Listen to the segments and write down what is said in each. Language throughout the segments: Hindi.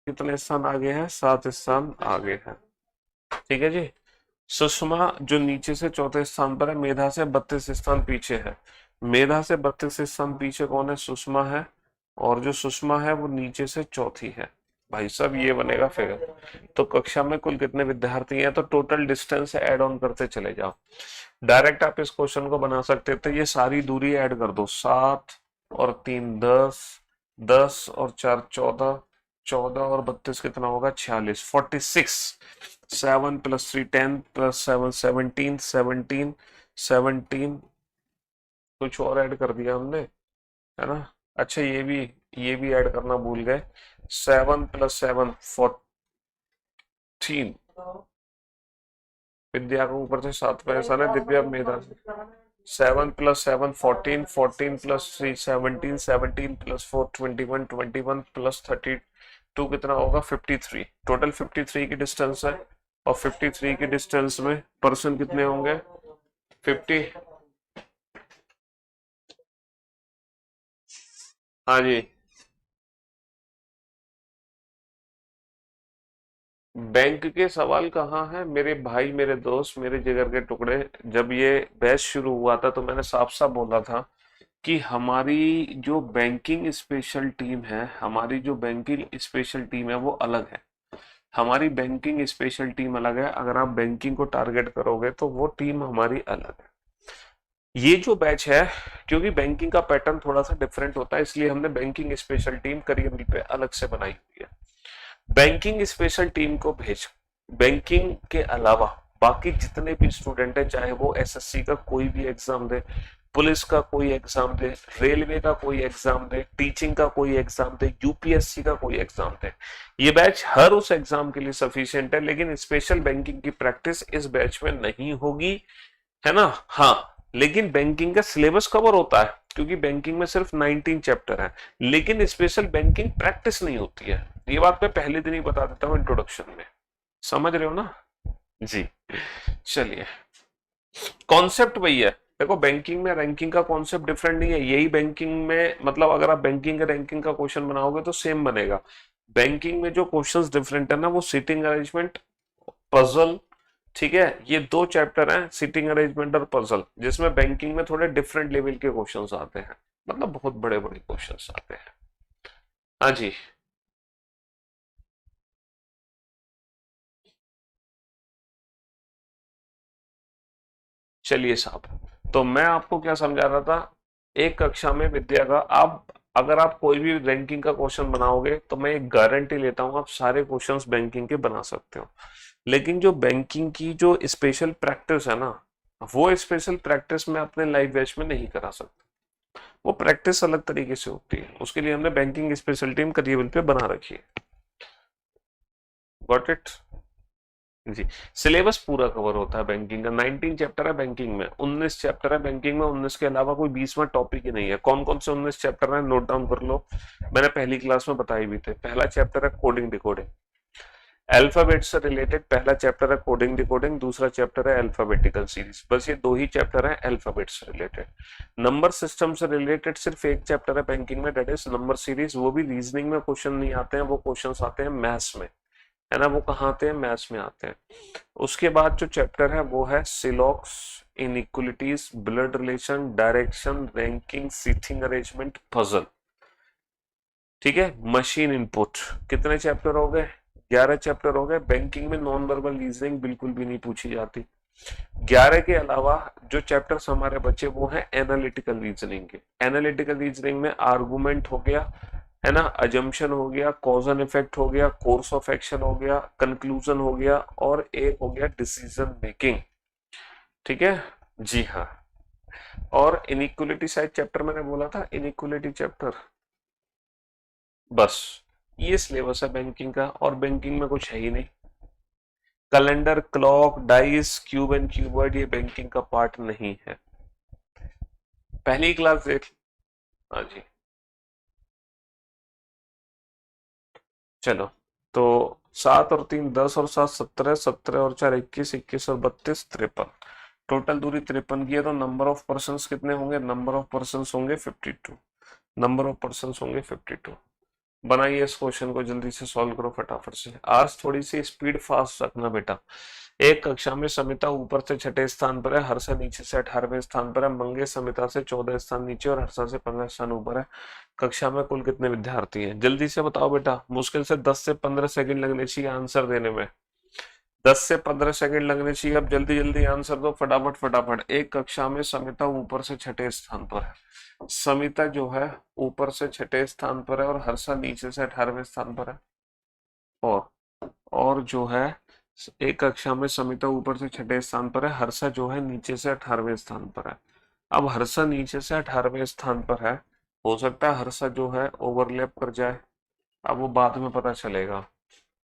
कितने स्थान आगे है? 7 स्थान आगे है। ठीक है जी। सुषमा जो नीचे से चौथे स्थान पर है, मेधा से 32 स्थान पीछे है। मेधा से 32 स्थान पीछे कौन है? सुषमा है। और जो सुषमा है वो नीचे से चौथी है। भाई साहब ये बनेगा फिगर। तो कक्षा में कुल कितने विद्यार्थी हैं? तो टोटल डिस्टेंस ऐड ऑन करते चले जाओ। डायरेक्ट आप इस क्वेश्चन को बना सकते थे, ये सारी दूरी ऐड कर दो। 7 और 3 10, 10 और 4 14, 14 और 32 कितना होगा? 46, 46। 7 + 3 10 + 7 17, 17, 17। कुछ और ऐड कर दिया हमने, है ना? अच्छा ये भी ऐड करना भूल गए। 7 + 7 14। विद्या को ऊपर से 7 का ऐसा ना, दिव्या मेधा से 7 + 7 14, 14 + 3 17, 17 + 4 21, 21 + 32 कितना होगा? 53। टोटल 53 की डिस्टेंस है। और 53 की डिस्टेंस में पर्सन कितने होंगे? 50। हाँ जी। बैंक के सवाल कहाँ है मेरे भाई, मेरे दोस्त, मेरे जिगर के टुकड़े? जब ये बैच शुरू हुआ था तो मैंने साफ साफ बोला था कि हमारी जो बैंकिंग स्पेशल टीम है, हमारी जो बैंकिंग स्पेशल टीम है वो अलग है। हमारी बैंकिंग स्पेशल टीम अलग है। अगर आप बैंकिंग को टारगेट करोगे तो वो टीम हमारी अलग है। ये जो बैच है, क्योंकि बैंकिंग का पैटर्न थोड़ा सा डिफरेंट होता है, इसलिए हमने बैंकिंग स्पेशल टीम करियर पे अलग से बनाई हुई है। बैंकिंग स्पेशल टीम को भेज, बैंकिंग के अलावा बाकी जितने भी स्टूडेंट है, चाहे वो एसएससी का कोई भी एग्जाम दे, पुलिस का कोई एग्जाम दे, रेलवे का कोई एग्जाम दे, टीचिंग का कोई एग्जाम दे, यूपीएससी का कोई एग्जाम दे, ये बैच हर उस एग्जाम के लिए सफिशिएंट है। लेकिन स्पेशल बैंकिंग की प्रैक्टिस इस बैच में नहीं होगी, है ना? हाँ, लेकिन बैंकिंग का सिलेबस कवर होता है, क्योंकि बैंकिंग में सिर्फ 19 चैप्टर है। लेकिन स्पेशल बैंकिंग प्रैक्टिस नहीं होती है। ये बात मैं पहले दिन ही बता देता हूँ इंट्रोडक्शन में। समझ रहे हो ना? जी। चलिए, कॉन्सेप्ट वही है। देखो, बैंकिंग में रैंकिंग का कॉन्सेप्ट डिफरेंट नहीं है। यही बैंकिंग में, मतलब अगर आप बैंकिंग का रैंकिंग का क्वेश्चन बनाओगे तो सेम बनेगा। बैंकिंग में जो क्वेश्चंस डिफरेंट है ना, वो सीटिंग अरेंजमेंट, पजल। ठीक है, ये दो चैप्टर हैं, सीटिंग अरेंजमेंट और पजल, जिसमें बैंकिंग में थोड़े डिफरेंट लेवल के क्वेश्चंस आते हैं, मतलब बहुत बड़े बड़े क्वेश्चंस आते हैं। हाँ जी। चलिए साहब, तो मैं आपको क्या समझा रहा था, एक कक्षा में विद्या का आप, अगर आप कोई भी रैंकिंग का क्वेश्चन बनाओगे तो मैं एक गारंटी लेता हूं आप सारे क्वेश्चंस बैंकिंग के बना सकते हो। लेकिन जो बैंकिंग की जो स्पेशल प्रैक्टिस है ना, वो स्पेशल प्रैक्टिस मैं अपने लाइव बैच में नहीं करा सकता। वो प्रैक्टिस अलग तरीके से होती है, उसके लिए हमने बैंकिंग स्पेशल टीम करियर पे बना रखी है। Got it? जी। सिलेबस पूरा कवर होता है बैंकिंग का। 19 चैप्टर है बैंकिंग में, 19 चैप्टर है बैंकिंग में, 19 के अलावा कोई 20वां टॉपिक ही नहीं है। कौन कौन से 19 चैप्टर है, नोट डाउन कर लो। मैंने पहली क्लास में बताई भी थे। पहला चैप्टर है कोडिंग डिकोडिंग, अल्फाबेट से रिलेटेड पहला चैप्टर है कोडिंग डिकोडिंग, दूसरा चैप्टर है अल्फाबेटिकल सीरीज। बस ये दो ही चैप्टर है अल्फाबेट से रिलेटेड। नंबर सिस्टम से रिलेटेड सिर्फ एक चैप्टर है बैंकिंग में, दैट इज नंबर सीरीज। वो भी रीजनिंग में क्वेश्चन नहीं आते हैं, वो क्वेश्चन आते हैं मैथ्स में, है ना? वो कहाँ आते हैं? मैथ्स में आते हैं। उसके बाद जो चैप्टर है वो है सिलॉक्स, inequalities, blood relation, direction, ranking, seating arrangement, puzzle. ठीक है, मशीन इनपुट। कितने चैप्टर हो गए? 11 चैप्टर हो गए। बैंकिंग में नॉन वर्बल रीजनिंग बिल्कुल भी नहीं पूछी जाती। 11 के अलावा जो चैप्टर्स हमारे बचे वो है एनालिटिकल रीजनिंग के। एनालिटिकल रीजनिंग में आर्गुमेंट हो गया, है ना, अजम्पशन हो गया, कॉज एंड इफेक्ट हो गया, कोर्स ऑफ एक्शन हो गया, कंक्लूजन हो गया, और एक हो गया डिसीजन मेकिंग। ठीक है जी। हाँ, और इनइक्वलिटी साइड चैप्टर मैंने बोला था, इनइक्वलिटी चैप्टर। बस, ये सिलेबस है बैंकिंग का, और बैंकिंग में कुछ है ही नहीं। Calendar, clock, dice, cube and क्यूबर्ड ये बैंकिंग का पार्ट नहीं है। पहली क्लास देख। हाँ जी। चलो, तो 7 और 3 10 और 7 17, 17 और 4 21, 21 और 32 53। टोटल दूरी 53 की है, तो नंबर ऑफ पर्सन कितने होंगे? नंबर ऑफ पर्सन होंगे 52। नंबर ऑफ पर्सन होंगे 52। बनाइए इस क्वेश्चन को, जल्दी से सॉल्व करो फटाफट से। आज थोड़ी सी स्पीड फास्ट रखना बेटा। एक कक्षा में समिता ऊपर से 6ठे स्थान पर है, हर्षा नीचे से 18वें स्थान पर है, मंगेश समिता से 14 स्थान नीचे और हर्षा से 15 स्थान ऊपर है। कक्षा में कुल कितने विद्यार्थी हैं? जल्दी से बताओ बेटा। मुश्किल से 10 से 15 सेकंड लगने चाहिए आंसर देने में। 10 से 15 सेकंड लगने चाहिए। अब जल्दी जल्दी आंसर दो फटाफट फटाफट। एक कक्षा में समिता ऊपर से 6ठे स्थान पर है। समिता जो है ऊपर से 6ठे स्थान पर है और हर्षा नीचे से 18वें स्थान पर है। और और जो है एक कक्षा में समिता ऊपर से 6ठे स्थान पर है, हर्षा जो है नीचे से 18वें स्थान पर है। अब हर्षा नीचे से 18वें स्थान पर है, हो सकता है हर्षा जो है ओवरलैप कर जाए, अब वो बाद में पता चलेगा।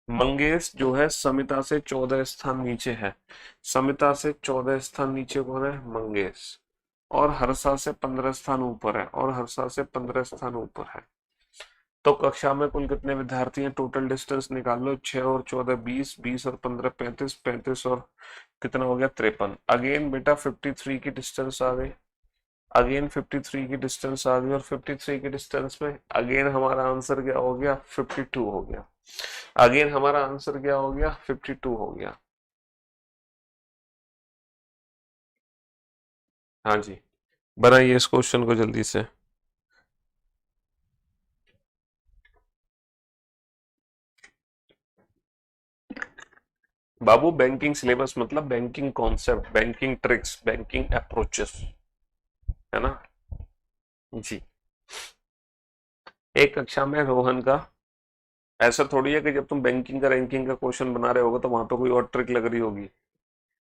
मंगेश जो है समिता से 14 स्थान नीचे है। समिता से 14 स्थान नीचे कौन है? मंगेश। और हर्षा से 15 स्थान ऊपर है, और हर्षा से 15 स्थान ऊपर है। तो कक्षा में कुल कितने विद्यार्थी हैं? टोटल डिस्टेंस निकाल लो। 6 और 14 20, 20 और 15 35, 35 और कितना हो गया? 53। अगेन बेटा 53 की डिस्टेंस आ गई। अगेन 53 की डिस्टेंस आ गई और 53 की डिस्टेंस में अगेन हमारा आंसर क्या हो गया? 52 हो गया। अगेन हमारा आंसर क्या हो गया? 52 हो गया। हाँ जी, बनाइए इस क्वेश्चन को जल्दी से। बाबू बैंकिंग सिलेबस मतलब banking concept, banking tricks, banking approaches, है ना जी। एक कक्षा में रोहन का, ऐसा थोड़ी है कि जब तुम बैंकिंग का रैंकिंग का क्वेश्चन बना रहे होगे तो वहां पर कोई और ट्रिक लग रही होगी,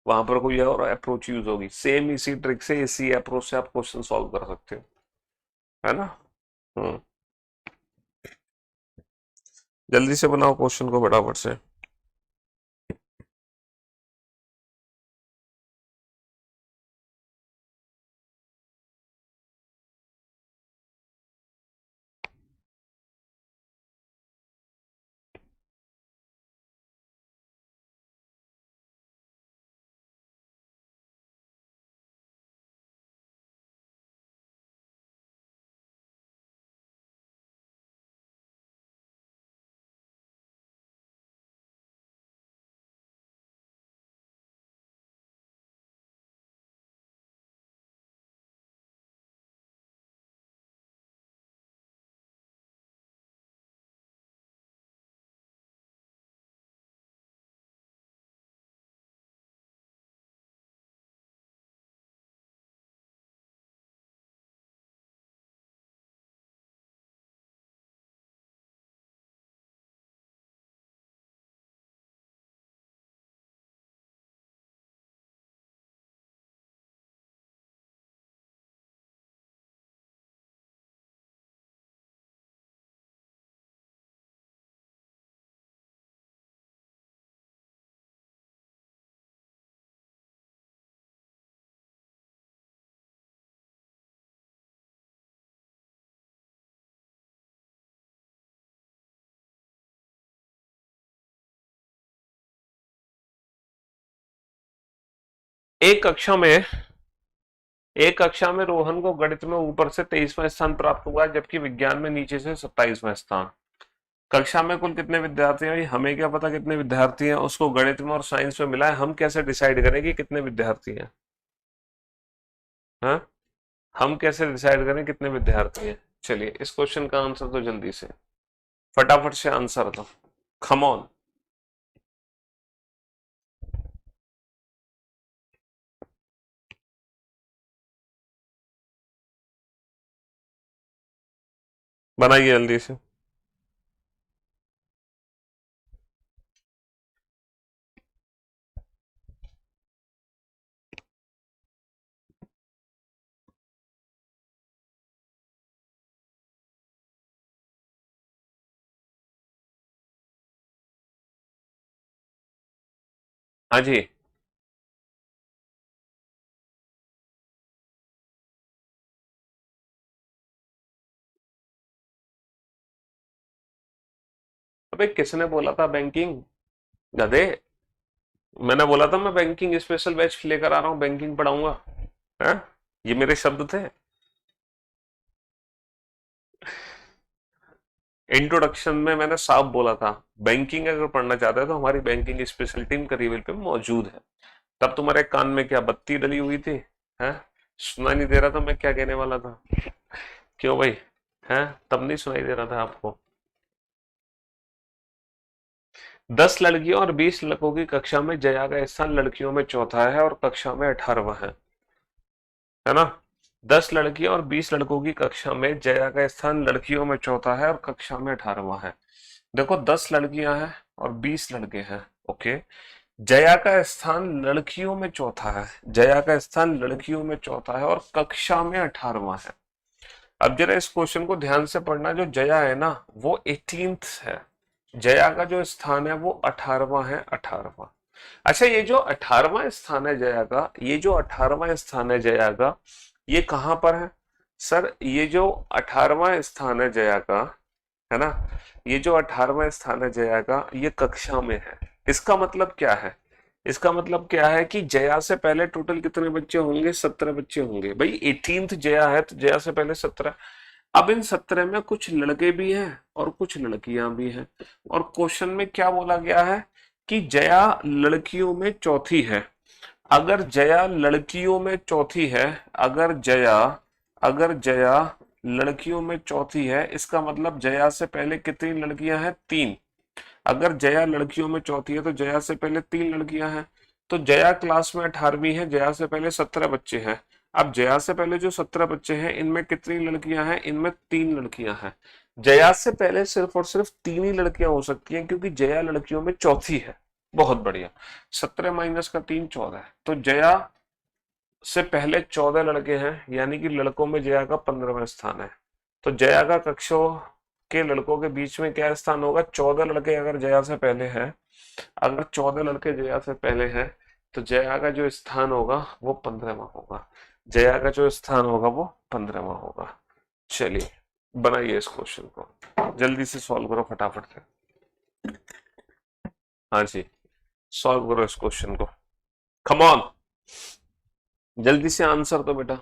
वहां पर कोई और अप्रोच यूज होगी। सेम इसी ट्रिक से, इसी अप्रोच से आप क्वेश्चन सॉल्व कर सकते हो, है ना। हम्म, जल्दी से बनाओ क्वेश्चन को फटाफट से। एक कक्षा में एक कक्षा में रोहन को गणित में ऊपर से 23वां स्थान प्राप्त हुआ, जबकि विज्ञान में नीचे से 27वां स्थान। कक्षा में कुल कितने विद्यार्थी हैं? हमें क्या पता कितने विद्यार्थी हैं, उसको गणित में और साइंस में मिला है, हम कैसे डिसाइड करें कि कितने विद्यार्थी हैं? हाँ, हम कैसे डिसाइड करें कितने विद्यार्थी हैं? चलिए इस क्वेश्चन का आंसर तो जल्दी से फटाफट से आंसर दो, कम ऑन। बनाइए जल्दी से। हाँ जी, अबे किसने बोला था बैंकिंग? गधे, मैंने बोला था मैं बैंकिंग स्पेशल बैच लेकर आ रहा हूँ, बैंकिंग पढ़ाऊंगा। हाँ, ये मेरे शब्द थे। इंट्रोडक्शन में मैंने साफ बोला था, बैंकिंग अगर पढ़ना चाहते हैं तो हमारी बैंकिंग स्पेशल टीम करीबल पे मौजूद है। तब तुम्हारे कान में क्या बत्ती डली हुई थी? हैं? सुनाई नहीं दे रहा था मैं क्या कहने वाला था? क्यों भाई? हैं? तब नहीं सुनाई दे रहा था आपको? 10 लड़कियों और 20 लड़कों की कक्षा में जया का स्थान लड़कियों में चौथा है और कक्षा में 18वां है ना? 10 लड़कियों और 20 लड़कों की कक्षा में जया का स्थान लड़कियों में चौथा है और कक्षा में 18वां है। देखो 10 लड़कियां हैं और 20 लड़के हैं। ओके। जया का स्थान लड़कियों में चौथा है। जया का स्थान लड़कियों में चौथा है और कक्षा में 18वां है। अब जरा इस क्वेश्चन को ध्यान से पढ़ना। जो जया है ना वो 18th है। जया का जो स्थान है वो 18वां है। 18वां। अच्छा, ये जो 18वां स्थान है जया का, ये जो 18वां स्थान है जया का, ये कहां पर है? सर ये जो 18वां स्थान है जया का, है ना, ये जो 18वां स्थान है जया का, ये कक्षा में है। इसका मतलब क्या है? इसका मतलब क्या है कि जया से पहले टोटल कितने बच्चे होंगे? 17 बच्चे होंगे। भाई 18th जया है तो जया से पहले 17। अब इन 17 में कुछ लड़के भी हैं और कुछ लड़कियां भी हैं। और क्वेश्चन में क्या बोला गया है कि जया लड़कियों में चौथी है। अगर जया लड़कियों में चौथी है, अगर जया लड़कियों में चौथी है, इसका मतलब जया से पहले कितनी लड़कियां हैं? 3। अगर जया लड़कियों में चौथी है तो जया से पहले 3 लड़कियां हैं। तो जया क्लास में 18वीं है, जया से पहले 17 बच्चे हैं। अब जया से पहले जो 17 बच्चे हैं इनमें कितनी लड़कियां हैं? इनमें 3 लड़कियां हैं। जया से पहले सिर्फ और सिर्फ 3 ही लड़कियां हो सकती हैं क्योंकि जया लड़कियों में चौथी है। बहुत बढ़िया। 17 माइनस का 3 14 है। तो जया से पहले 14 लड़के हैं, यानी कि लड़कों में जया का 15वां स्थान है। तो जया का कक्षों के लड़कों के बीच में क्या स्थान होगा? 14 लड़के अगर जया से पहले हैं, अगर 14 लड़के जया से पहले हैं, तो जया का जो स्थान होगा वो 15वां होगा। जया का जो स्थान होगा वो 15वां होगा। चलिए बनाइए इस क्वेश्चन को, जल्दी से सॉल्व करो फटाफट से। हाँ जी, सॉल्व करो इस क्वेश्चन को। कम ऑन, जल्दी से आंसर दो बेटा।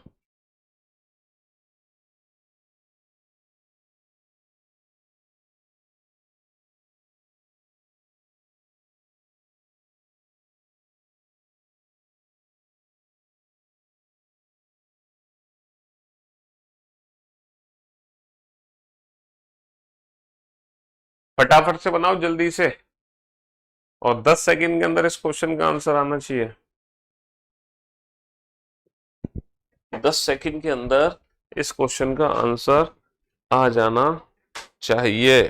फटाफट से बनाओ जल्दी से, और 10 सेकंड के अंदर इस क्वेश्चन का आंसर आना चाहिए। 10 सेकंड के अंदर इस क्वेश्चन का आंसर आ जाना चाहिए।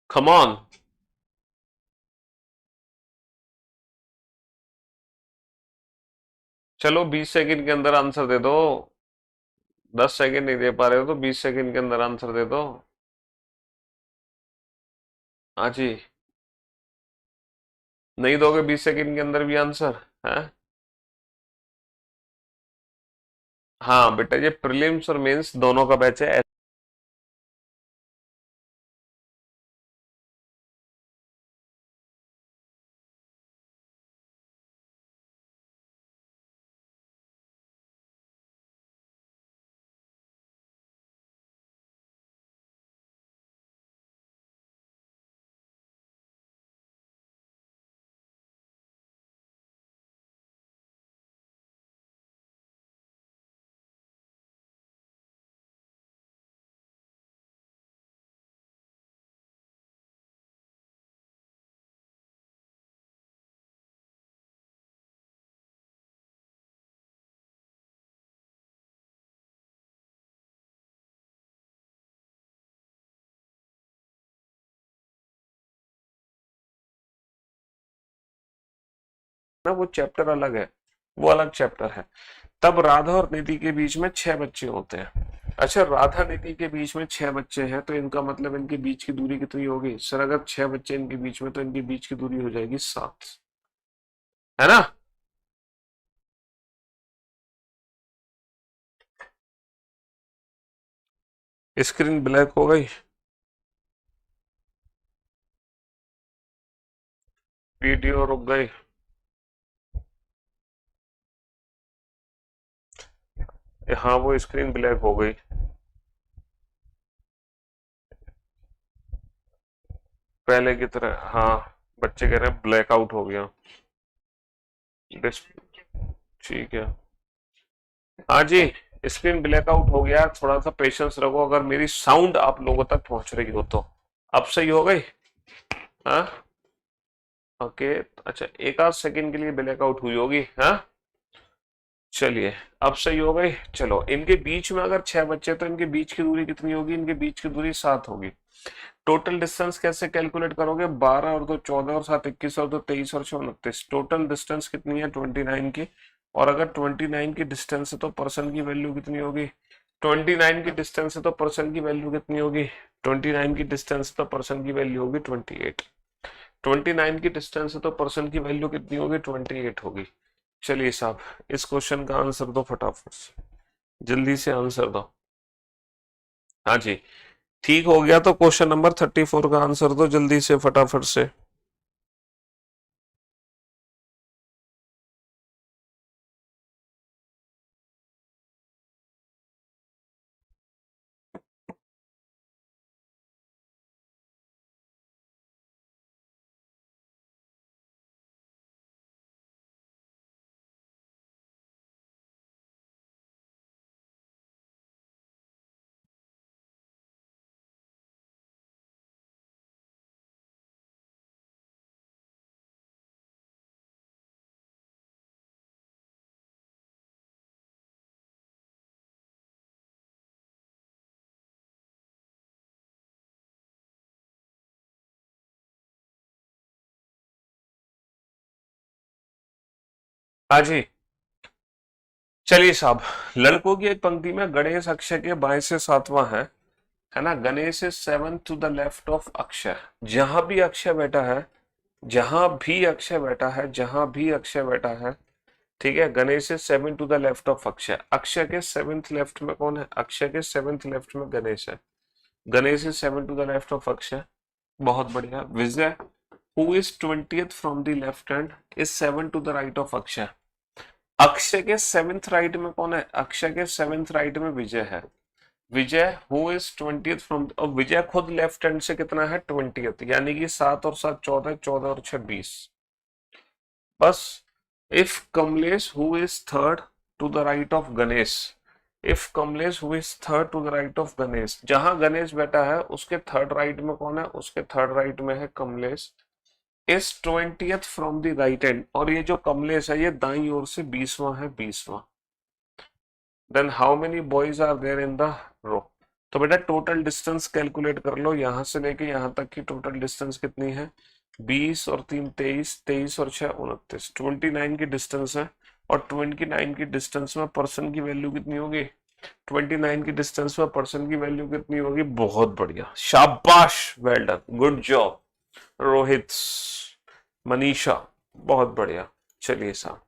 Come on. चलो 20 सेकंड के अंदर आंसर दे दो। 10 सेकंड नहीं दे पा रहे हो तो 20 सेकंड के अंदर आंसर दे दो। हाँ जी। नहीं दोगे 20 सेकंड के अंदर भी आंसर है? हाँ बेटा, ये प्रीलिम्स और मेंस दोनों का बैच है। ना वो चैप्टर अलग है, वो अलग चैप्टर है। तब राधा और निधि के बीच में 6 बच्चे होते हैं। अच्छा, राधा निधि के बीच में 6 बच्चे हैं तो इनका मतलब इनके बीच की दूरी कितनी होगी? सर अगर 6 बच्चे इनके बीच में तो इनके बीच की दूरी हो जाएगी 7, है ना? स्क्रीन ब्लैक हो गई। वीडियो रुक गई। हाँ वो स्क्रीन ब्लैक हो गई। पहले की तरह हाँ। बच्चे कह रहे हैं ब्लैकआउट हो गया। डिस ठीक है। हाँ जी। स्क्रीन ब्लैकआउट हो गया, थोड़ा सा पेशेंस रखो, अगर मेरी साउंड आप लोगों तक पहुंच रही हो तो। अब सही हो गई। हाँ। ओके। अच्छा, एक आध सेकंड के लिए ब्लैकआउट हुई होगी। हाँ। चलिए। अब सही हो गई। चलो, इनके बीच में अगर छह बच्चे तो इनके बीच की दूरी कितनी होगी? इनके बीच की दूरी 7 होगी। टोटल डिस्टेंस कैसे कैलकुलेट करोगे? 12 और 2 14 और 7 21 और 2 23 और 6 29। टोटल डिस्टेंस कितनी है? 29 की। और अगर 29 की डिस्टेंस है तो पर्सन की वैल्यू कितनी होगी? 29 की डिस्टेंस है तो पर्सन की वैल्यू कितनी होगी? 29 की डिस्टेंस तो पर्सन की वैल्यू होगी 28। 29 की डिस्टेंस है तो पर्सन की वैल्यू कितनी होगी? 28 होगी। चलिए साहब, इस क्वेश्चन का आंसर दो फटाफट से। जल्दी से आंसर दो। हाँ जी। ठीक हो गया तो क्वेश्चन नंबर 34 का आंसर दो जल्दी से फटाफट से। हाँ जी। चलिए साहब, लड़कों की एक पंक्ति में गणेश अक्षय के बाएं से सातवां है ना? Ganesh is seven to the left of Akshay. जहां भी अक्षय बैठा है, जहां भी अक्षय बैठा है, जहां भी अक्षय बैठा है, ठीक है, Ganesh is seven to the left of Akshay. Akshay के सेवेंथ लेफ्ट में कौन है? अक्षय के सेवेंथ लेफ्ट में गणेश है। Ganesh is seven to the left of Akshay. बहुत बढ़िया। Vijay, who is 20th from the left hand, is seven to the right of Akshay. Akshay के सेवेंथ राइट में कौन है? अक्षय के सेवेंथ राइट में विजय है। विजय हु इज 20th फ्रॉम, और विजय खुद लेफ्ट हैंड से कितना है? 20th, यानी कि 7 और 7 14, 14 और 6 20। बस। If Kamlesh who is third to the right of Ganesh, if Kamlesh who is third to the right of Ganesh, जहां गणेश बैठा है उसके थर्ड राइट में कौन है? उसके थर्ड राइट में है Kamlesh. Is 20th from the right hand, और ये जो कमलेश है ये दाई ओर से 20वां है, 20वां। Then how many boys are there in the row? तो बेटा टोटल डिस्टेंस कैलकुलेट कर लो, यहां से लेके यहां तक की टोटल डिस्टेंस कितनी है? 20 और 3 23, 23 और 6 29, 29 की डिस्टेंस है। और 29 की डिस्टेंस में पर्सन की वैल्यू कितनी होगी? 29 की डिस्टेंस में पर्सन की वैल्यू कितनी होगी? बहुत बढ़िया, शाबाश, well done, good job Rohit, Manisha, बहुत बढ़िया। चलिए साहब,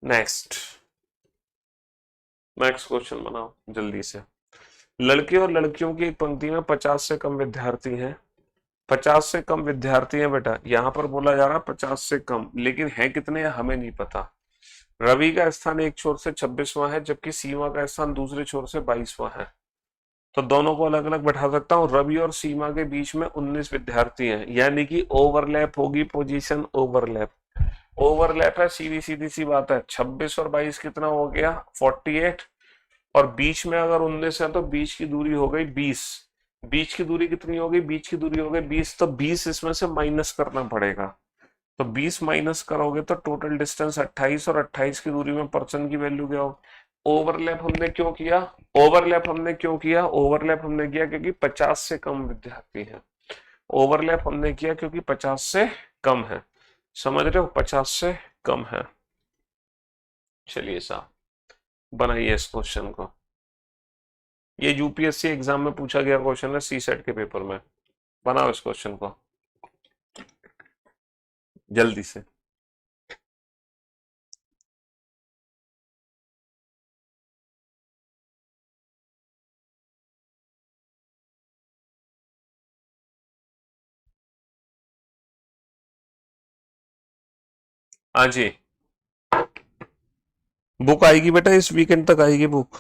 नेक्स्ट। नेक्स्ट क्वेश्चन बनाओ जल्दी से। लड़के और लड़कियों की एक पंक्ति में 50 से कम विद्यार्थी हैं। 50 से कम विद्यार्थी हैं बेटा, यहां पर बोला जा रहा 50 से कम, लेकिन है कितने हैं हमें नहीं पता। रवि का स्थान एक छोर से 26वां है, जबकि सीमा का स्थान दूसरे छोर से 22वां है। तो दोनों को अलग अलग बैठा सकता हूँ। रवि और सीमा के बीच में 19 विद्यार्थी हैं, यानी कि ओवरलैप होगी, पोजीशन ओवरलैप। ओवरलैप है, सीधी सीधी सी बात है। 26 और 22 कितना हो गया? 48। और बीच में अगर 19 है तो बीच की दूरी हो गई 20। बीच की दूरी कितनी हो गई? बीच की दूरी हो गई 20, तो 20 इसमें से माइनस करना पड़ेगा। तो 20 माइनस करोगे तो टोटल डिस्टेंस 28, और 28 की दूरी में पर्सन की वैल्यू क्या हो? ओवरलैप हमने क्यों किया? ओवरलैप हमने क्यों किया? ओवरलैप हमने किया क्योंकि 50 से कम विद्यार्थी हैं। ओवरलैप हमने किया क्योंकि 50 से कम है। समझ रहे हो? 50 से कम है। चलिए साहब, बनाइए इस क्वेश्चन को। ये यूपीएससी एग्जाम में पूछा गया क्वेश्चन है, सी सेट के पेपर में। बनाओ इस क्वेश्चन को जल्दी से। हाँ जी। बुक आएगी बेटा, इस वीकेंड तक आएगी बुक।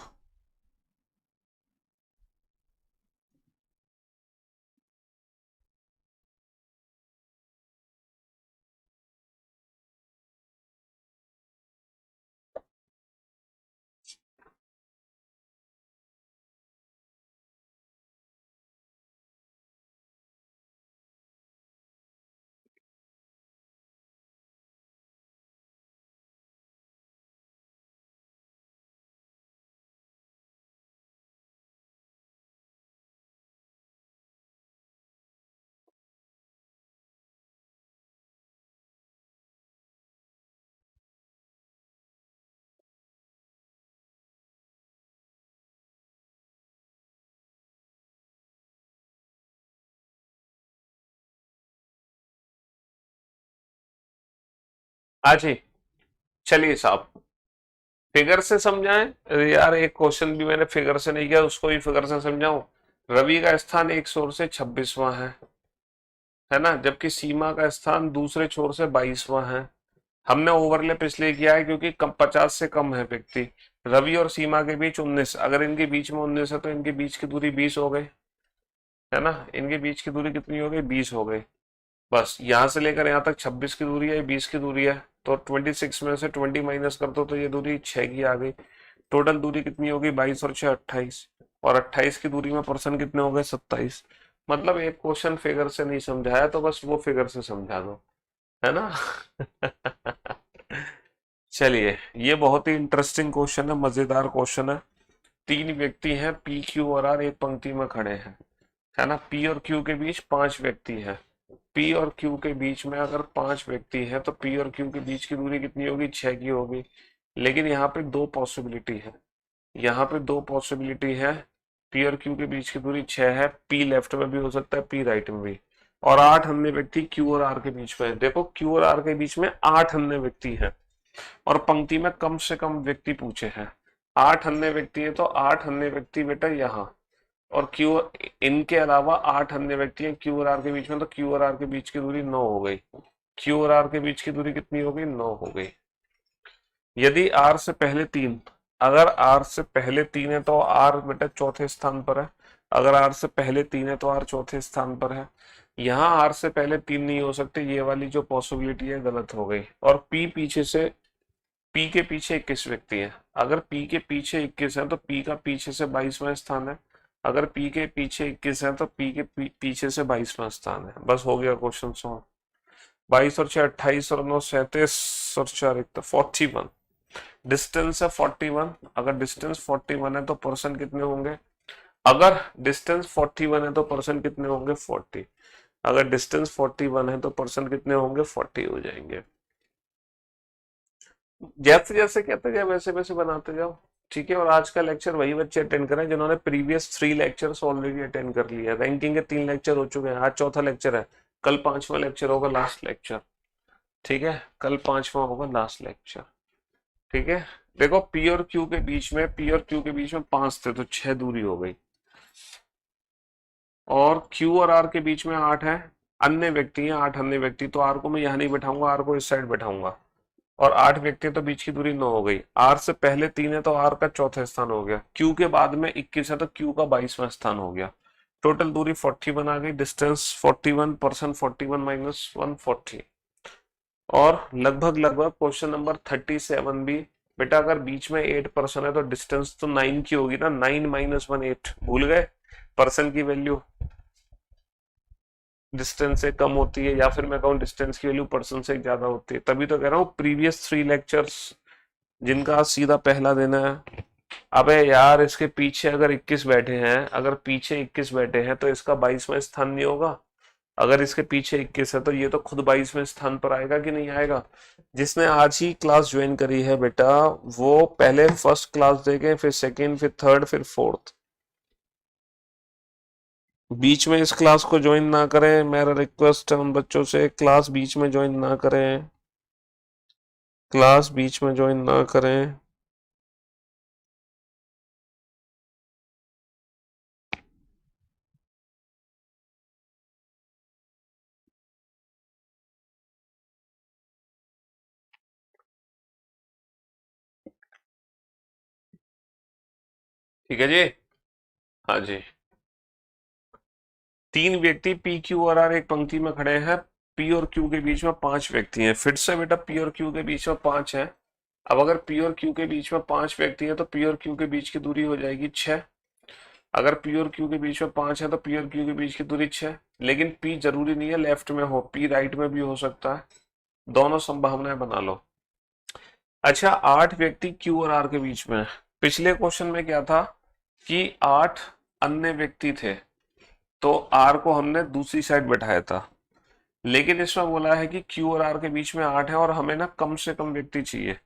हाँ जी। चलिए साहब, फिगर से समझाएं। अरे यार, एक क्वेश्चन भी मैंने फिगर से नहीं किया, उसको भी फिगर से समझाऊं। रवि का स्थान एक छोर से 26वां है ना, जबकि सीमा का स्थान दूसरे छोर से 22वां है। हमने ओवरलैप इसलिए किया है क्योंकि कम 50 से कम है व्यक्ति। रवि और सीमा के बीच 19, अगर इनके बीच में 19 है तो इनके बीच की दूरी 20 हो गई, है ना। इनके बीच की दूरी कितनी हो गई? 20 हो गई। बस यहां से लेकर यहाँ तक 26 की दूरी है, 20 की दूरी है। तो 26 में से 20 माइनस कर दो तो ये दूरी 6 की आ गई। टोटल दूरी कितनी होगी? 22 और 6 28। और 28 की दूरी में पर्सन कितने हो गए? 27। मतलब एक क्वेश्चन फिगर से नहीं समझाया तो बस वो फिगर से समझा दो, है ना। चलिए, ये बहुत ही इंटरेस्टिंग क्वेश्चन है, मजेदार क्वेश्चन है। तीन व्यक्ति हैं, पी क्यू और आर एक पंक्ति में खड़े हैं, है ना। पी और क्यू के बीच पांच व्यक्ति हैं। पी और क्यू के बीच में अगर पांच व्यक्ति हैं तो पी और क्यू के बीच की दूरी कितनी होगी? 6 की होगी। लेकिन यहाँ पे दो पॉसिबिलिटी है। यहाँ पे दो पॉसिबिलिटी है। पी और क्यू के बीच की दूरी 6 है, पी लेफ्ट में भी हो सकता है, पी राइट में भी। और 8 अन्य व्यक्ति क्यू और आर के बीच में है। देखो, क्यू और आर के बीच में 8 अन्य व्यक्ति हैं और पंक्ति में कम से कम व्यक्ति पूछे हैं। 8 अन्य व्यक्ति है तो 8 अन्य व्यक्ति बेटा यहाँ। और क्यू, इनके अलावा 8 अन्य व्यक्ति हैं क्यू और आर के बीच में, तो क्यू और आर के बीच की दूरी 9 हो गई। क्यू और आर के बीच की दूरी कितनी हो गई? 9 हो गई। यदि आर से पहले तीन, अगर आर से पहले तीन है तो आर बेटा चौथे स्थान पर है। अगर आर से पहले तीन है तो आर चौथे स्थान पर है। यहाँ आर से पहले तीन नहीं हो सकते, ये वाली जो पॉसिबिलिटी है गलत हो गई। और पी पीछे से, पी के पीछे 21 व्यक्ति हैं। अगर पी के पीछे 21 है तो पी का पीछे से 22वां स्थान है। अगर पी के पीछे 21 है तो पी के पीछे से 22वां स्थान है। बस हो गया क्वेश्चन सॉल्व। 22 और 6 28 और 9 37 और 4 1 41। डिस्टेंस है 41। अगर डिस्टेंस 41 है तो पर्सन कितने होंगे? अगर डिस्टेंस 41 है तो पर्सन कितने होंगे? 40। अगर डिस्टेंस 41 है तो पर्सन कितने होंगे? 40 हो जाएंगे। जैसे जैसे कहते जाओ वैसे वैसे बनाते जाओ। ठीक है। और आज का लेक्चर वही बच्चे अटेंड करें जिन्होंने प्रीवियस 3 लेक्चर्स ऑलरेडी अटेंड कर लिए हैं। रैंकिंग के 3 लेक्चर हो चुके हैं, आज चौथा लेक्चर है। कल पांचवा लेक्चर होगा, लास्ट लेक्चर। ठीक है, कल पांचवा होगा लास्ट लेक्चर। ठीक है। देखो, पी और क्यू के बीच में, पी और क्यू के बीच में 5 थे तो 6 दूरी हो गई। और क्यू और आर के बीच में 8 है, अन्य व्यक्ति हैं 8 अन्य व्यक्ति, तो आर को मैं यहाँ नहीं बैठाऊंगा, आर को इस साइड बैठाऊंगा। और 8 व्यक्ति तो बीच की दूरी 9 हो गई। आर से पहले 3 है तो आर का चौथा स्थान हो गया। क्यू के बाद में 21 है तो क्यू का 22वां स्थान हो गया। टोटल दूरी 41 आ गई। Distance 41, person 41 minus 140। और लगभग लगभग क्वेश्चन नंबर 37 भी बेटा, अगर बीच में 8 पर्सन है तो डिस्टेंस तो 9 की होगी ना। 9 माइनस 1 8, भूल गए? पर्सन की वैल्यू डिस्टेंस से कम होती है, या फिर मैं कहूँ डिस्टेंस की वैल्यू पर्सन से ज्यादा होती है। तभी तो कह रहा हूँ प्रीवियस 3 लेक्चर्स जिनका सीधा पहला देना है। अबे यार, इसके पीछे अगर 21 बैठे हैं, अगर पीछे 21 बैठे हैं तो इसका 22वां स्थान नहीं होगा? अगर इसके पीछे 21 है तो ये तो खुद 22वें स्थान पर आएगा कि नहीं आएगा? जिसने आज ही क्लास ज्वाइन करी है बेटा, वो पहले फर्स्ट क्लास देखे, फिर सेकंड, फिर थर्ड, फिर फोर्थ। बीच में इस क्लास को ज्वाइन ना करें, मेरा रिक्वेस्ट है उन बच्चों से, क्लास बीच में ज्वाइन ना करें। क्लास बीच में ज्वाइन ना करें। ठीक है जी। हाँ जी। तीन व्यक्ति पी क्यू और आर एक पंक्ति में खड़े हैं। पी और क्यू के बीच में पांच व्यक्ति हैं। फिर से बेटा पी और क्यू के बीच में पांच है। अब अगर पी और क्यू के बीच में पांच व्यक्ति हैं तो पी और क्यू के बीच की दूरी हो जाएगी 6। अगर पी और क्यू के बीच में पांच है तो पी और क्यू के बीच की दूरी 6। लेकिन पी जरूरी नहीं है लेफ्ट में हो, पी राइट में भी हो सकता है। दोनों संभावनाएं बना लो। अच्छा, 8 व्यक्ति क्यू और आर के बीच में है। पिछले क्वेश्चन में क्या था कि 8 अन्य व्यक्ति थे, तो आर को हमने दूसरी साइड बैठाया था। लेकिन इसमें बोला है कि क्यू और आर के बीच में 8 है और हमें ना कम से कम व्यक्ति चाहिए।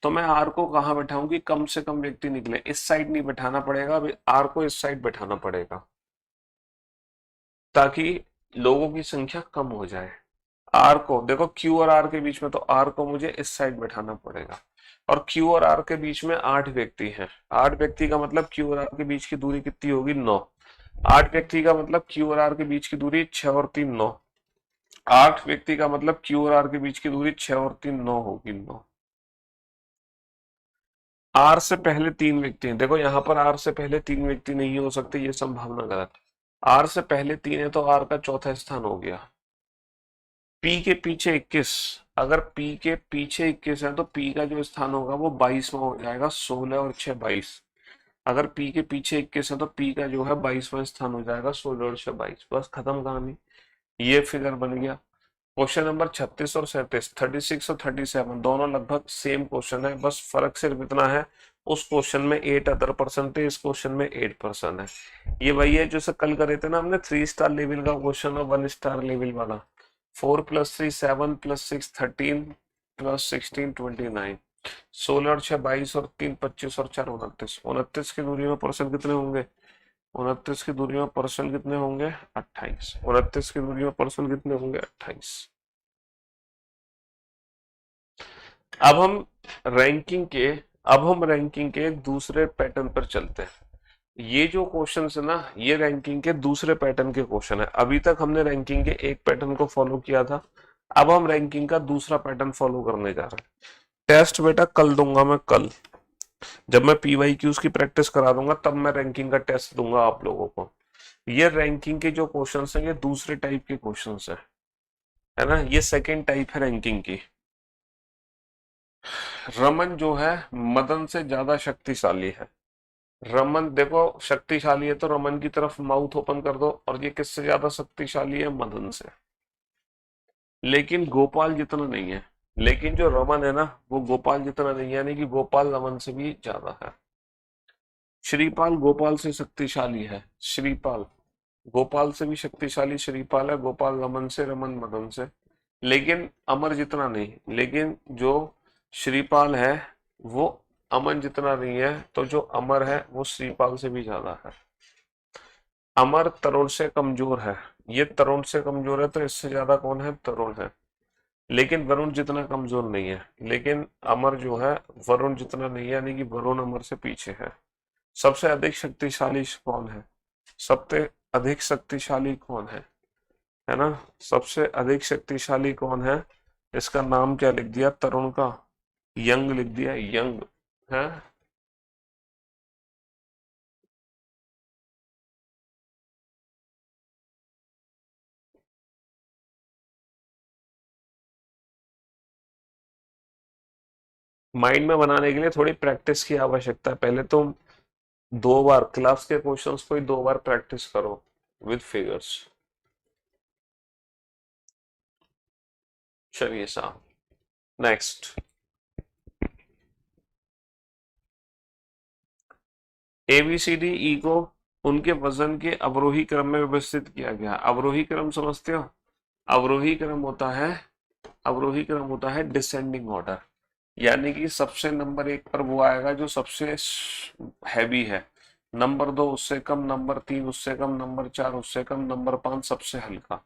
तो मैं आर को कहाँ बैठाऊं कि कम से कम व्यक्ति निकले? इस साइड नहीं बैठाना पड़ेगा, अभी आर को इस साइड बैठाना पड़ेगा ताकि लोगों की संख्या कम हो जाए। आर को देखो, क्यू और आर के बीच में, तो आर को मुझे इस साइड बैठाना पड़ेगा। और क्यू और आर के बीच में 8 व्यक्ति हैं। 8 व्यक्ति का मतलब क्यू और आर के बीच की दूरी कितनी होगी? 9। 8 व्यक्ति का मतलब क्यू और आर के बीच की दूरी 6 और 3 9। 8 व्यक्ति का मतलब क्यू और आर के बीच की दूरी 6 और 3 9 होगी, 9। आर से पहले तीन व्यक्ति हैं। देखो यहाँ पर आर से पहले तीन व्यक्ति नहीं हो सकते, ये संभावना गलत। आर से पहले तीन है तो आर का चौथा स्थान हो गया। पी के पीछे 21। अगर पी के पीछे 21 है तो पी का जो स्थान होगा वो 22वां हो जाएगा। 16 और 6 22। अगर पी के पीछे 21 है तो पी का जो है 22वां स्थान हो जाएगा। 16 और 6 22। बस खत्म कहानी। ये फिगर बन गया। क्वेश्चन नंबर 36 और 37, 36 और 37 दोनों लगभग सेम क्वेश्चन है, बस फर्क सिर्फ इतना है उस क्वेश्चन में 8 अदर पर्सन थे, इस क्वेश्चन में 8 पर्सन है। ये वही है जो कल करे थे ना हमने 3 स्टार लेवल का क्वेश्चन और 1 स्टार लेवल वाला। 4 + 3 7 + 6 13 + 16 29। 16 और 6 22 और 3 25 और 4 29। 29 की दूरी में पर्सन कितने होंगे? 29 की दूरी में पर्सन कितने होंगे? 28। 29 की दूरी में पर्सन कितने होंगे? 28। अब हम रैंकिंग के अब हम रैंकिंग के एक दूसरे पैटर्न पर चलते हैं। ये जो क्वेश्चन है ना, ये रैंकिंग के दूसरे पैटर्न के क्वेश्चन है। अभी तक हमने रैंकिंग के एक पैटर्न को फॉलो किया था, अब हम रैंकिंग का दूसरा पैटर्न फॉलो करने जा रहे हैं। टेस्ट बेटा कल दूंगा मैं, कल जब मैं पीवाईक्यूज की प्रैक्टिस करा दूंगा तब मैं रैंकिंग का टेस्ट दूंगा आप लोगों को। ये रैंकिंग के जो क्वेश्चंस हैं ये दूसरे टाइप के क्वेश्चंस हैं, है ना। ये सेकेंड टाइप है रैंकिंग की। रमन जो है मदन से ज्यादा शक्तिशाली है। रमन देखो शक्तिशाली है तो रमन की तरफ माउथ ओपन कर दो, और ये किससे ज्यादा शक्तिशाली है? मदन से। लेकिन गोपाल जितना नहीं है। लेकिन जो रमन है ना वो गोपाल जितना नहीं है, यानी कि गोपाल रमन से भी ज्यादा है। श्रीपाल गोपाल से शक्तिशाली है। श्रीपाल गोपाल से भी शक्तिशाली श्रीपाल है। गोपाल रमन से, रमन मदन से। लेकिन अमर जितना नहीं। लेकिन जो श्रीपाल है वो अमन जितना नहीं है, तो जो अमर है वो श्रीपाल से भी ज्यादा है। अमर तरुण से कमजोर है। ये तरुण से कमजोर है तो इससे ज्यादा कौन है? तरुण है। लेकिन वरुण जितना कमजोर नहीं है। लेकिन अमर जो है वरुण जितना नहीं है, यानी कि वरुण अमर से पीछे है। सबसे अधिक शक्तिशाली कौन है? सबसे अधिक शक्तिशाली कौन है ना? सबसे अधिक शक्तिशाली कौन है? इसका नाम क्या लिख दिया? तरुण का यंग लिख दिया, यंग है। माइंड में बनाने के लिए थोड़ी प्रैक्टिस की आवश्यकता है। पहले तुम 2 बार क्लास के क्वेश्चंस को ही 2 बार प्रैक्टिस करो विद फिगर्स। चलिए साहब, नेक्स्ट। एबीसीडी ई को उनके वजन के अवरोही क्रम में व्यवस्थित किया गया। अवरोही क्रम समझते हो? अवरोही क्रम होता है अवरोही क्रम होता है डिसेंडिंग ऑर्डर। यानी कि सबसे नंबर 1 पर वो आएगा जो सबसे हैवी है। नंबर 2 उससे कम, नंबर 3 उससे कम, नंबर 4 उससे कम, नंबर 5 सबसे हल्का।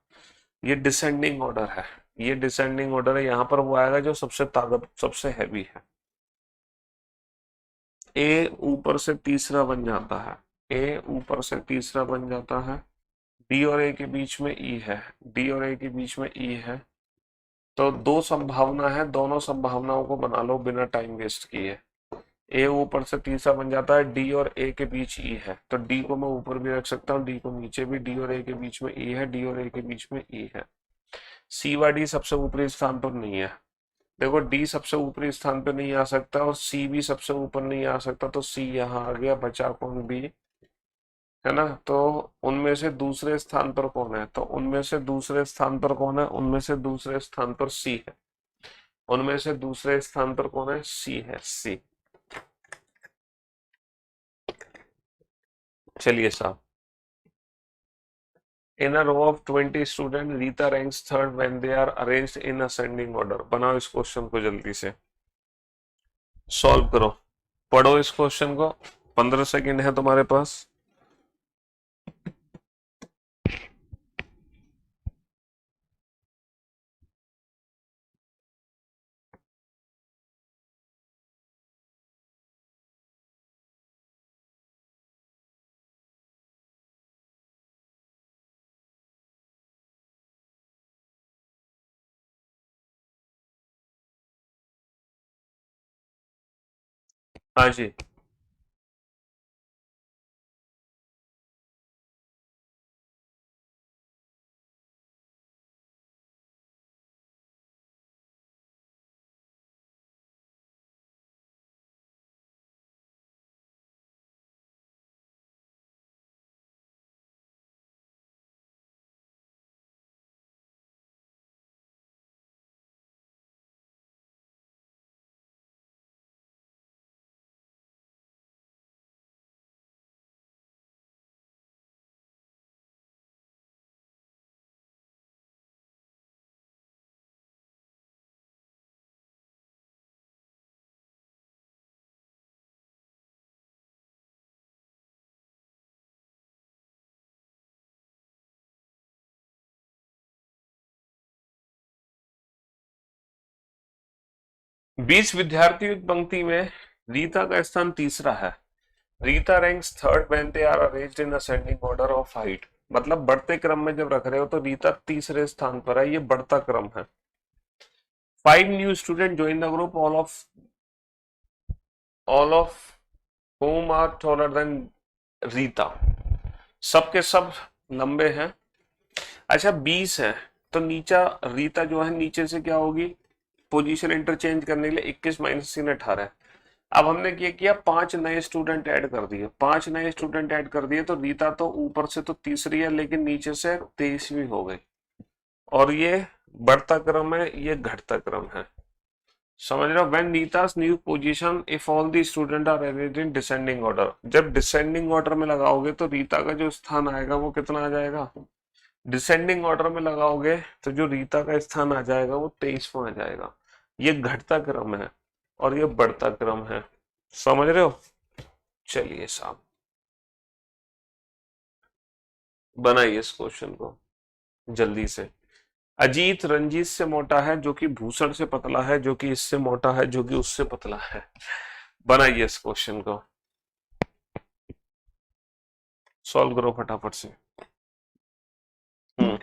ये डिसेंडिंग ऑर्डर है। ये डिसेंडिंग ऑर्डर है। यहाँ पर वो आएगा जो सबसे ताकत, सबसे हैवी है। ए ऊपर से तीसरा बन जाता है। ए ऊपर से तीसरा बन जाता है। डी और ए के बीच में ई है। डी और ए के बीच में ई है। तो 2 संभावना है, दोनों संभावनाओं को बना लो बिना टाइम वेस्ट किए। ए ऊपर से तीसरा बन जाता है, डी और ए के बीच ई है, तो डी को मैं ऊपर भी रख सकता हूँ, डी को नीचे भी, डी और ए के बीच में ई है, डी और ए के बीच में ई है। सी व डी सबसे ऊपरी स्थान पर नहीं है। देखो डी सबसे ऊपरी स्थान पर नहीं आ सकता और सी भी सबसे ऊपर नहीं आ सकता, तो सी यहाँ आ गया, बचा कौन, बी, है ना। तो उनमें से दूसरे स्थान पर कौन है, तो उनमें से दूसरे स्थान पर कौन है, उनमें से दूसरे स्थान पर सी है, उनमें से दूसरे स्थान पर कौन है, सी है, सी। चलिए साहब, in a row of 20 student Rita ranks third when they are arranged in ascending order. बनाओ इस क्वेश्चन को जल्दी से, सॉल्व करो, पढ़ो इस क्वेश्चन को, 15 सेकंड है तुम्हारे पास। हाँ जी। बीस विद्यार्थी पंक्ति में रीता का स्थान तीसरा है। Rita ranks third when they are arranged in ascending order of height. मतलब बढ़ते क्रम में जब रख रहे हो तो रीता तीसरे स्थान पर है, ये बढ़ता क्रम है। 5 new student join the group, all of whom are taller than Rita. सबके सब लंबे हैं। अच्छा 20 है, तो नीचा रीता जो है नीचे से क्या होगी, पोजीशन इंटरचेंज करने के लिए 21 माइनस 3 18। अब हमने क्या किया, 5 नए स्टूडेंट ऐड कर दिए, 5 नए स्टूडेंट ऐड कर दिए, तो रीता तो ऊपर से तो तीसरी है लेकिन नीचे से 23वीं हो गई। और ये बढ़ता क्रम है, ये घटता क्रम है, समझ रहे हो। When Rita's new position if all the student are arranged in descending order. जब डिसेंडिंग ऑर्डर में लगाओगे तो रीता का जो स्थान आएगा वो कितना आ जाएगा, डिसेंडिंग ऑर्डर में लगाओगे तो जो रीता का स्थान आ जाएगा वो 23वां आ जाएगा। ये घटता क्रम है और ये बढ़ता क्रम है, समझ रहे हो। चलिए साहब, बनाइए इस क्वेश्चन को जल्दी से। अजीत रंजीत से मोटा है, जो कि भूषण से पतला है, जो कि इससे मोटा है, जो कि उससे पतला है। बनाइए इस क्वेश्चन को, सॉल्व करो फटाफट से। हम्म।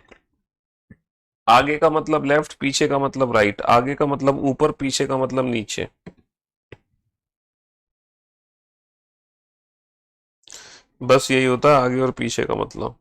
आगे का मतलब लेफ्ट, पीछे का मतलब राइट, आगे का मतलब ऊपर, पीछे का मतलब नीचे। बस यही होता है आगे और पीछे का मतलब।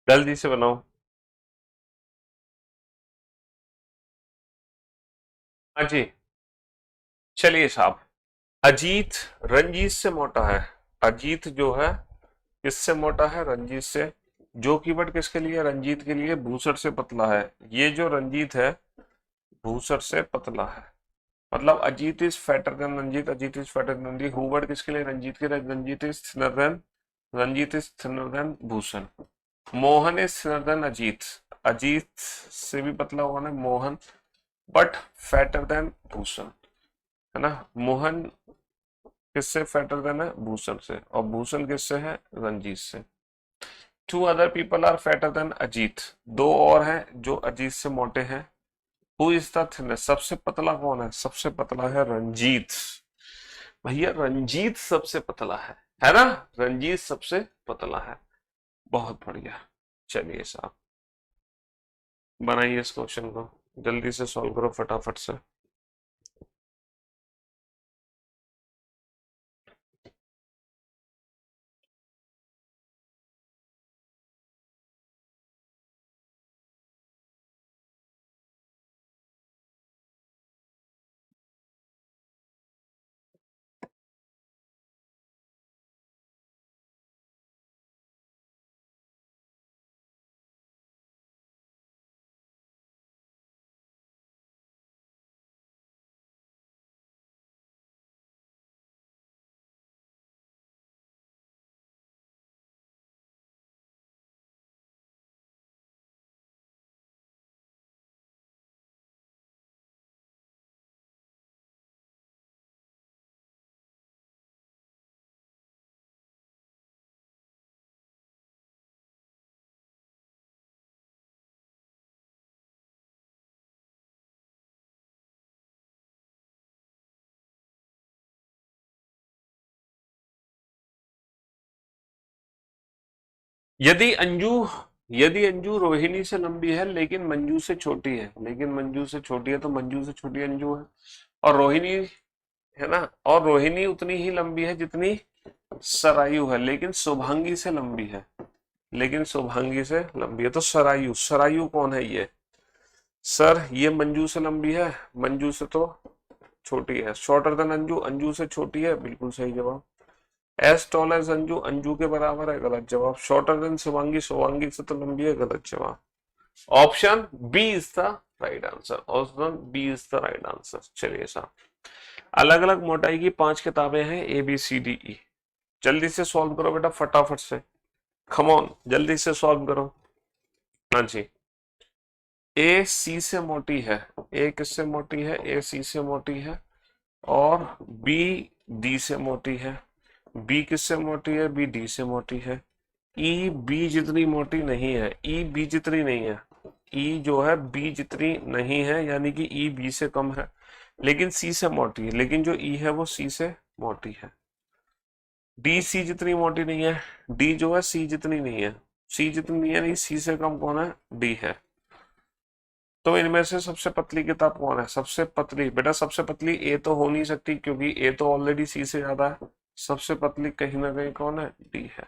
जल्दी से बनाओ। हाँ जी। चलिए साहब, अजीत रंजीत से मोटा है। अजीत जो है किससे मोटा है? रंजीत से। जो कीवर्ड किसके लिए? रंजीत के लिए। भूसड़ से पतला है। ये जो रंजीत है भूसड़ से पतला है। मतलब Ajit is fatter than Ranjit, Ajit is fatter than Ranjit. Who word किसके लिए? रंजीत के लिए। Ranjit is thinner than, Ranjit is thinner than Bhushan. Mohan is thinner than Ajit, Ajit से भी पतला हुआ ना Mohan, but fatter than Bhushan, है ना। मोहन किससे फैटर देन है? भूषण से। और भूषण किससे है? रंजीत से। Two other people are fatter than Ajit, दो और हैं जो अजीत से मोटे हैं। Who is the thinnest? सबसे पतला कौन है? सबसे पतला है रंजीत। भैया रंजीत सबसे पतला है ना। रंजीत सबसे पतला है। बहुत बढ़िया। चलिए साहब, बनाइए इस क्वेश्चन को, जल्दी से सॉल्व करो फटाफट से। यदि अंजू यदि अंजू रोहिणी से लंबी है लेकिन मंजू से छोटी है, लेकिन मंजू से छोटी है, तो मंजू से छोटी अंजू है। और रोहिणी, है ना, और रोहिणी उतनी ही लंबी है जितनी सरायु है, लेकिन शुभांगी से लंबी है, लेकिन शुभांगी से लंबी है। तो सरायु, सरायु कौन है ये? सर ये मंजू से लंबी है, मंजू से तो छोटी है। शॉर्टर देन अंजू, अंजू से छोटी है, बिल्कुल सही जवाब। As tall as Anju, Anju के बराबर है, गलत जवाब। शॉर्टर देन शिवांगी, शिवांगी से तो लंबी है, गलत जवाब। Option B is the right answer, option B is the right answer. चलिए साहब, अलग अलग मोटाई की 5 किताबें हैं, A B C D E. जल्दी से सॉल्व करो बेटा फटाफट से, कम ऑन जल्दी से सॉल्व करो। हाँ जी। ए सी से मोटी है, ए किससे मोटी है? ए सी से मोटी है। और बी डी से मोटी है, बी किससे मोटी है? बी डी से मोटी है। ई बी जितनी मोटी नहीं है, ई बी जितनी नहीं है, ई जो है बी जितनी नहीं है, यानी कि ई बी से कम है, लेकिन सी से मोटी है। लेकिन जो ई है वो सी से मोटी है। डी सी जितनी मोटी नहीं है, डी जो है सी जितनी नहीं है, सी जितनी नहीं है, नहीं सी से कम कौन है? डी है। तो इनमें से सबसे पतली किताब कौन है? सबसे पतली बेटा, सबसे पतली ए तो हो नहीं सकती क्योंकि ए तो ऑलरेडी सी से ज्यादा है। सबसे पतली कहीं ना कहीं कौन है? डी है।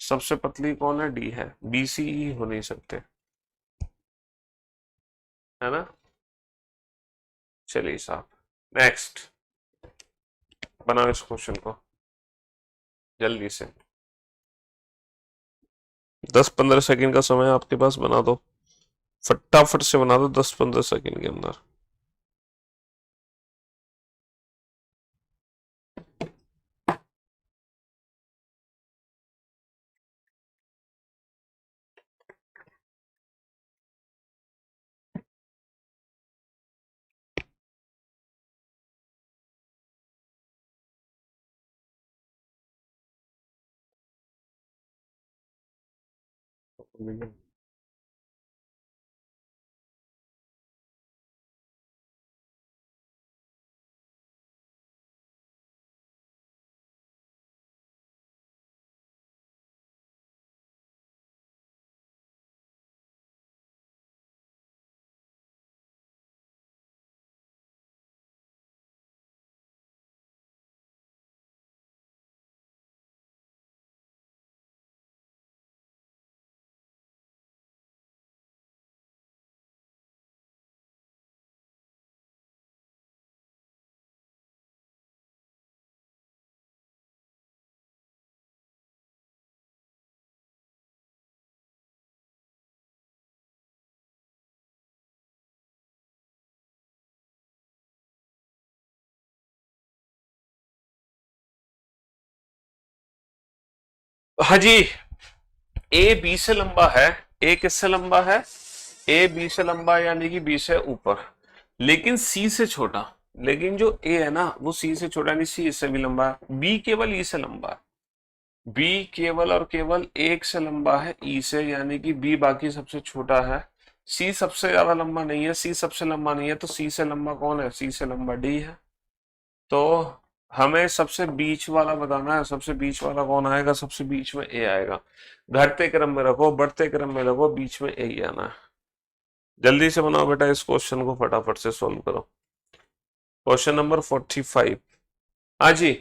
सबसे पतली कौन है? डी है। बी सी ई हो नहीं सकते, है ना। चलिए साहब, नेक्स्ट बनाओ इस क्वेश्चन को जल्दी से। 10-15 सेकंड का समय आपके पास, बना दो फटाफट से, बना दो 10-15 सेकंड के अंदर। हाँ जी, ए बी से लंबा है। ए किससे लंबा है? ए बी से लंबा यानी कि बी से ऊपर, लेकिन सी से छोटा। लेकिन जो ए है ना वो सी से छोटा, यानी सी इससे भी लंबा है। बी केवल ई से लंबा है। बी केवल और केवल एक से लंबा है ई से, यानी कि बी बाकी सबसे छोटा है। सी सबसे ज्यादा लंबा नहीं है, सी सबसे लंबा नहीं है, तो सी से लंबा कौन है? सी से लंबा डी है। तो हमें सबसे बीच वाला बताना है। सबसे बीच वाला कौन आएगा? सबसे बीच में ए आएगा। घटते क्रम में रखो, बढ़ते क्रम में रखो, बीच में ए ही आना है। जल्दी से बनाओ बेटा, इस क्वेश्चन को फटाफट से सोल्व करो। Question number 45। हाँ जी,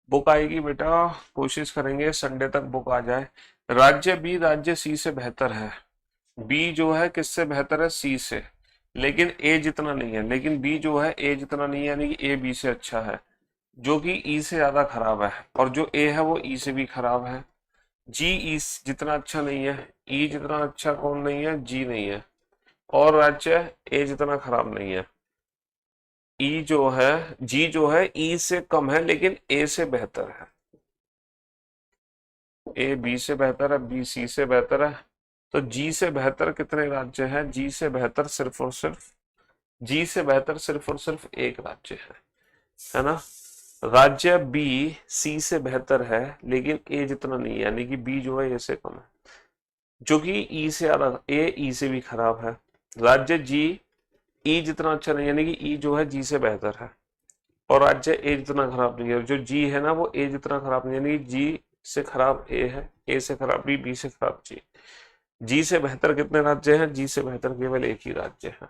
बुक आएगी बेटा, कोशिश करेंगे संडे तक बुक आ जाए। राज्य बी राज्य सी से बेहतर है। बी जो है किससे बेहतर है? सी से। लेकिन ए जितना नहीं है। लेकिन बी जो है ए जितना नहीं है, यानी कि ए बी से अच्छा है, जो कि ई से ज्यादा खराब है। और जो ए है वो ई से भी खराब है। जी ई जितना अच्छा नहीं है। ई जितना अच्छा कौन नहीं है? जी नहीं है। और राज्य ए जितना खराब नहीं है। ई जो है, जी जो है ई से कम है, लेकिन ए से बेहतर है। ए बी से बेहतर है, बी सी से बेहतर है। तो जी से बेहतर कितने राज्य हैं? जी से बेहतर सिर्फ और सिर्फ, जी से बेहतर सिर्फ और सिर्फ एक राज्य है ना? राज्य बी सी से बेहतर है, लेकिन ए जितना नहीं है, यानी कि बी जो है ए से कम है, जो कि ई से ज्यादा, ए ई से भी खराब है। राज्य जी ई जितना अच्छा नहीं, यानी कि ई जो है जी से बेहतर है। और राज्य ए जितना खराब नहीं है। जो जी है ना वो ए जितना खराब नहीं, यानी जी से खराब ए है, ए से खराब बी, बी से खराब जी। जी से बेहतर कितने राज्य हैं? जी से बेहतर केवल एक ही राज्य है।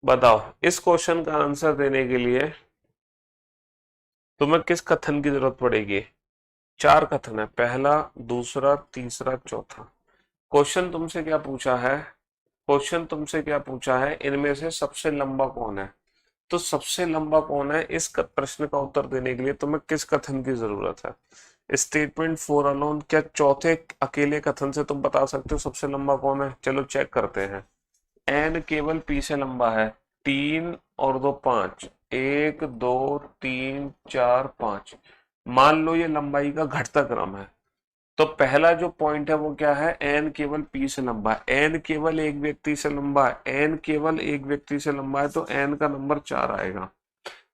बताओ, इस क्वेश्चन का आंसर देने के लिए तुम्हें किस कथन की जरूरत पड़ेगी? चार कथन है, पहला, दूसरा, तीसरा, चौथा। क्वेश्चन तुमसे क्या पूछा है? क्वेश्चन तुमसे क्या पूछा है? इनमें से सबसे लंबा कौन है? तो सबसे लंबा कौन है, इस प्रश्न का उत्तर देने के लिए तुम्हें किस कथन की जरूरत है? Statement four alone. क्या चौथे अकेले कथन से तुम बता सकते हो सबसे लंबा कौन है? चलो चेक करते हैं। एन केवल पी से लंबा है। तीन और दो पांच, एक दो तीन चार पांच। मान लो ये लंबाई का घटता क्रम है। तो पहला जो पॉइंट है वो क्या है? एन केवल पी से लंबा है। एन केवल एक व्यक्ति से लंबा है। एन केवल एक व्यक्ति से लंबा है, तो एन का नंबर चार आएगा।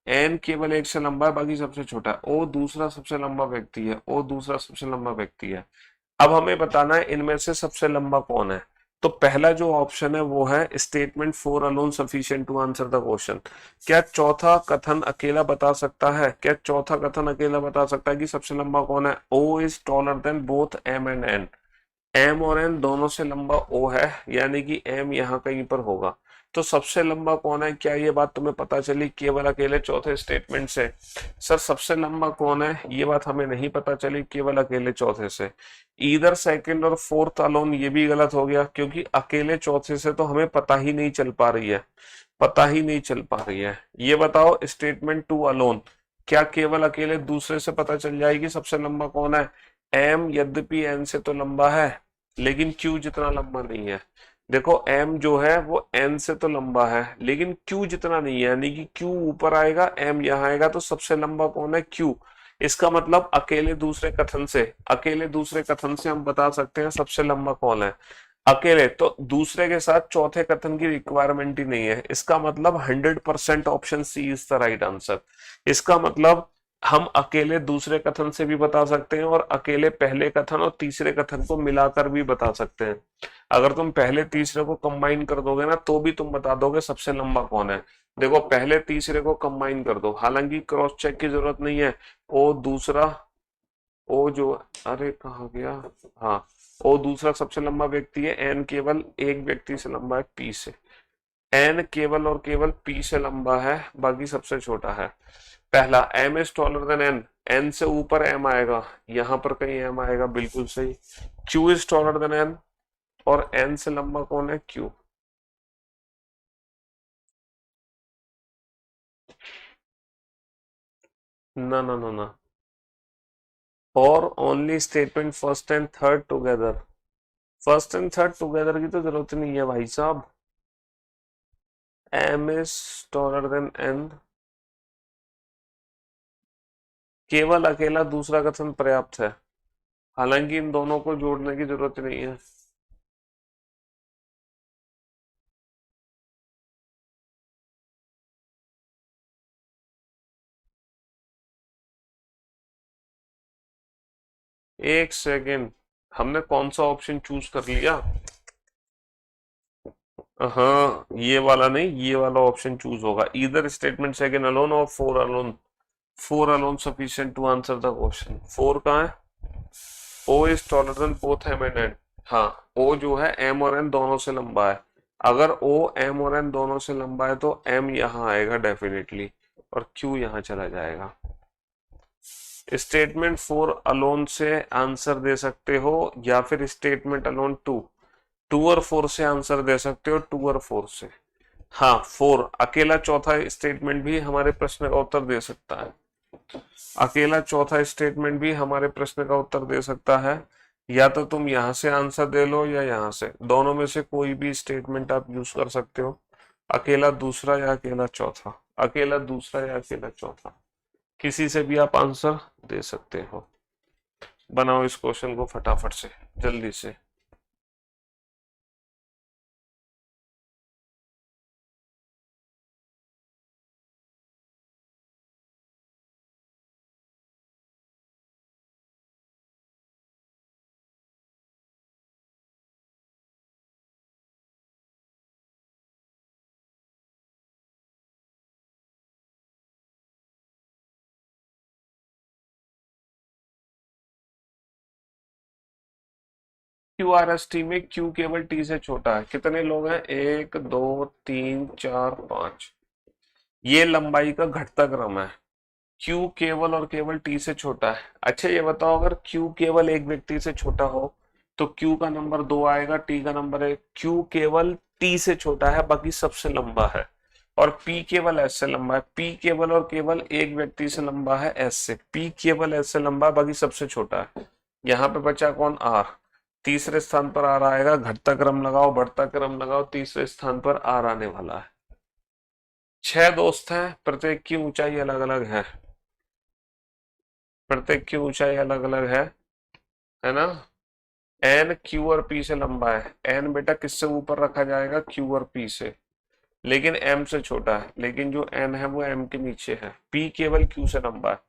एन केवल एक से लंबा है, बाकी सबसे छोटा है। ओ दूसरा सबसे लंबा व्यक्ति है। ओ दूसरा सबसे लंबा व्यक्ति है। अब हमें बताना है इनमें से सबसे लंबा कौन है। तो पहला जो ऑप्शन है वो है statement four alone sufficient to answer the question. क्या चौथा कथन अकेला बता सकता है? क्या चौथा कथन अकेला बता सकता है कि सबसे लंबा कौन है? O is taller than both M and N. M और एन दोनों से लंबा ओ है, यानी कि एम यहाँ कहीं पर होगा। तो सबसे लंबा कौन है? क्या ये बात तुम्हें पता चली केवल अकेले चौथे स्टेटमेंट से? सर सबसे लंबा कौन है ये बात हमें नहीं पता चली केवल अकेले चौथे से। इधर सेकंड और फोर्थ अलोन ये भी गलत हो गया, क्योंकि अकेले चौथे से तो हमें पता ही नहीं चल पा रही है। पता ही नहीं चल पा रही है। ये बताओ स्टेटमेंट टू अलोन, क्या केवल अकेले दूसरे से पता चल जाएगी सबसे लंबा कौन है? एम यद्यपि एन से तो लंबा है, लेकिन क्यू जितना लंबा नहीं है। देखो एम जो है वो एन से तो लंबा है, लेकिन क्यू जितना नहीं है, यानी कि क्यू ऊपर आएगा एम यहाँ आएगा, तो सबसे लंबा कौन है? क्यू। इसका मतलब अकेले दूसरे कथन से, अकेले दूसरे कथन से हम बता सकते हैं सबसे लंबा कौन है। अकेले तो दूसरे के साथ चौथे कथन की रिक्वायरमेंट ही नहीं है। इसका मतलब 100% option C is the right answer. इसका मतलब हम अकेले दूसरे कथन से भी बता सकते हैं, और अकेले पहले कथन और तीसरे कथन को मिलाकर भी बता सकते हैं। अगर तुम पहले तीसरे को कंबाइन कर दोगे ना, तो भी तुम बता दोगे सबसे लंबा कौन है। देखो पहले तीसरे को कंबाइन कर दो, हालांकि क्रॉस चेक की जरूरत नहीं है। ओ दूसरा, ओ जो, अरे कहाँ गया, हाँ, ओ दूसरा सबसे लंबा व्यक्ति है। एन केवल एक व्यक्ति से लंबा है पी से। एन केवल और केवल पी से लंबा है, बाकी सबसे छोटा है। पहला M is taller than N, N से ऊपर एम आएगा, यहां पर कहीं एम आएगा, बिल्कुल सही। Q is taller than N, और एन से लंबा कौन है? क्यू। ना ना ना ना, और only statement first and third together. First and third together की तो जरूरत नहीं है भाई साहब। M is taller than N, केवल अकेला दूसरा कथन पर्याप्त है। हालांकि इन दोनों को जोड़ने की जरूरत नहीं है। एक सेकेंड, हमने कौन सा ऑप्शन चूज कर लिया? हाँ, ये वाला नहीं, ये वाला ऑप्शन चूज होगा। ईदर स्टेटमेंट सेकंड अलोन और four alone, four alone sufficient to answer the question. Four कहाँ है? O is taller than both M and N. हाँ, ओ जो है एम और एन दोनों से लंबा है। अगर ओ एम और एन दोनों से लंबा है तो एम यहाँ आएगा डेफिनेटली, और क्यू यहाँ चला जाएगा। स्टेटमेंट फोर अलोन से आंसर दे सकते हो, या फिर स्टेटमेंट अलोन टू, टू और फोर से आंसर दे सकते हो, टू और फोर से। हाँ, फोर अकेला चौथा स्टेटमेंट भी हमारे प्रश्न का उत्तर दे सकता है। अकेला चौथा स्टेटमेंट भी हमारे प्रश्न का उत्तर दे सकता है। या तो तुम यहां से आंसर दे लो या यहां से, दोनों में से कोई भी स्टेटमेंट आप यूज कर सकते हो। अकेला दूसरा या अकेला चौथा, अकेला दूसरा या अकेला चौथा, किसी से भी आप आंसर दे सकते हो। बनाओ इस क्वेश्चन को फटाफट से, जल्दी से। क्यू आर एस टी में क्यू केवल टी से छोटा है। कितने लोग हैं? एक, दो, तीन, चार, पांच। ये लंबाई का घटता क्रम है। क्यू केवल और केवल टी से छोटा है। अच्छा ये बताओ, अगर क्यू केवल एक व्यक्ति से छोटा हो तो क्यू का नंबर दो आएगा, टी का नंबर एक। क्यू केवल टी से छोटा है, बाकी सबसे लंबा है। और पी केवल एस से लंबा है। पी केवल और केवल एक व्यक्ति से लंबा है, एस से। पी केवल एस से लंबा है, बाकी सबसे छोटा है। यहाँ पे बचा कौन? आर। तीसरे स्थान पर आर आएगा। घटता क्रम लगाओ, बढ़ता क्रम लगाओ, तीसरे स्थान पर आर आने वाला है। 6 दोस्त हैं, प्रत्येक की ऊंचाई अलग अलग है। प्रत्येक की ऊंचाई अलग अलग है ना? एन क्यू और पी से लंबा है। एन बेटा किससे ऊपर रखा जाएगा? क्यू और पी से। लेकिन एम से छोटा है। लेकिन जो एन है वो एम के नीचे है। पी केवल क्यू से लंबा है।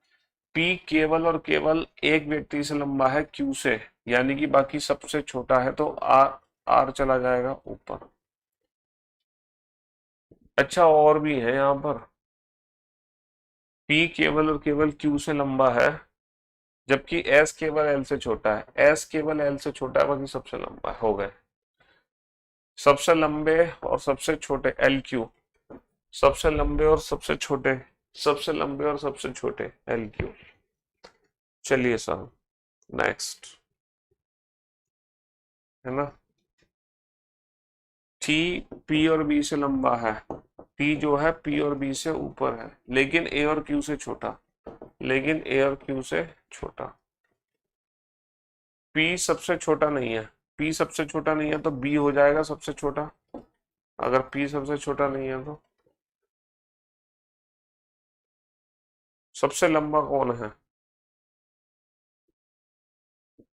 पी केवल और केवल एक व्यक्ति से लंबा है, क्यू से, यानी कि बाकी सबसे छोटा है, तो आर, आर चला जाएगा ऊपर। अच्छा और भी है यहाँ पर। पी केवल और केवल क्यू से लंबा है, जबकि एस केवल एल से छोटा है। एस केवल एल से छोटा है, बाकी सबसे लंबा है। हो गए। सबसे लंबे और सबसे छोटे एल क्यू, सबसे लंबे और सबसे छोटे, सबसे लंबे और सबसे छोटे एल क्यू। चलिए साहब, नेक्स्ट है ना। टी पी और बी से लंबा है। टी जो है पी और बी से ऊपर है, लेकिन ए और क्यू से छोटा। लेकिन ए और क्यू से छोटा। पी सबसे छोटा नहीं है। पी सबसे छोटा नहीं है तो बी हो जाएगा सबसे छोटा। अगर पी सबसे छोटा नहीं है तो सबसे लंबा कौन है?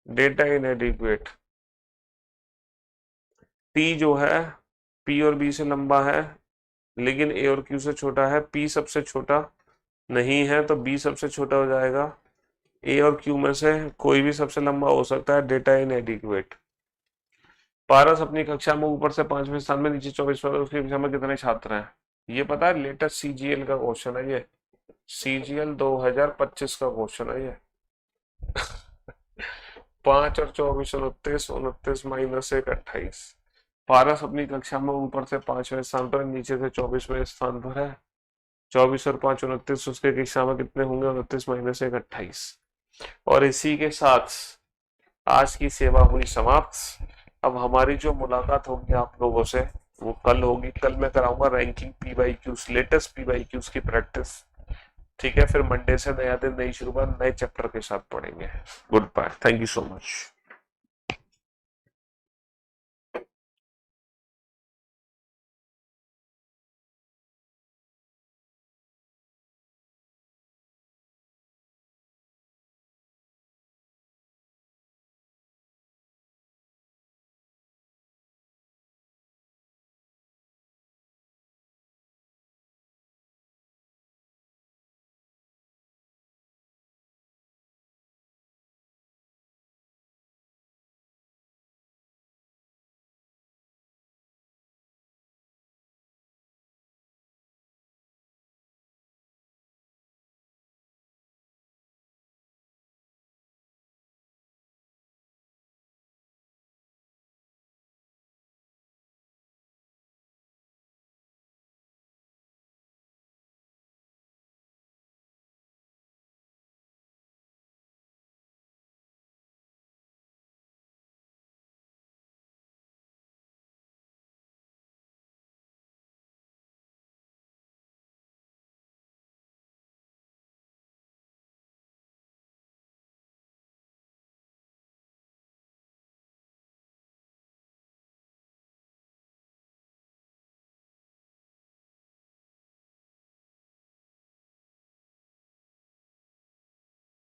डेटा इनएडिक्वेट। टी जो है पी और बी से लंबा है, लेकिन ए और क्यू से छोटा है। पी सबसे छोटा नहीं है तो बी सबसे छोटा हो जाएगा। ए और क्यू में से कोई भी सबसे लंबा हो सकता है। डेटा इनएडिक्वेट। पारस अपनी कक्षा में ऊपर से 5वें स्थान में, नीचे 24वें, उसकी कक्षा में कितने छात्र हैं? ये पता है, लेटेस्ट सीजीएल का क्वेश्चन है ये। सीजीएल 2025 का क्वेश्चन है ये। 5 और 24, 29, 29 माइनस 1, 28। पारस अपनी कक्षा में ऊपर से 5वें स्थान पर, नीचे से 24वें स्थान पर है। 24 और 5, 29, उसके कक्षा में कितने होंगे? 29 माइनस 1, 28। और इसी के साथ आज की सेवा हुई समाप्त। अब हमारी जो मुलाकात होगी आप लोगों से वो कल होगी। कल मैं कराऊंगा ranking P Y Qs, latest P Y Qs की प्रैक्टिस। ठीक है, फिर मंडे से नया दिन, नई शुरुआत, नए चैप्टर के साथ पढ़ेंगे। Goodbye, thank you so much.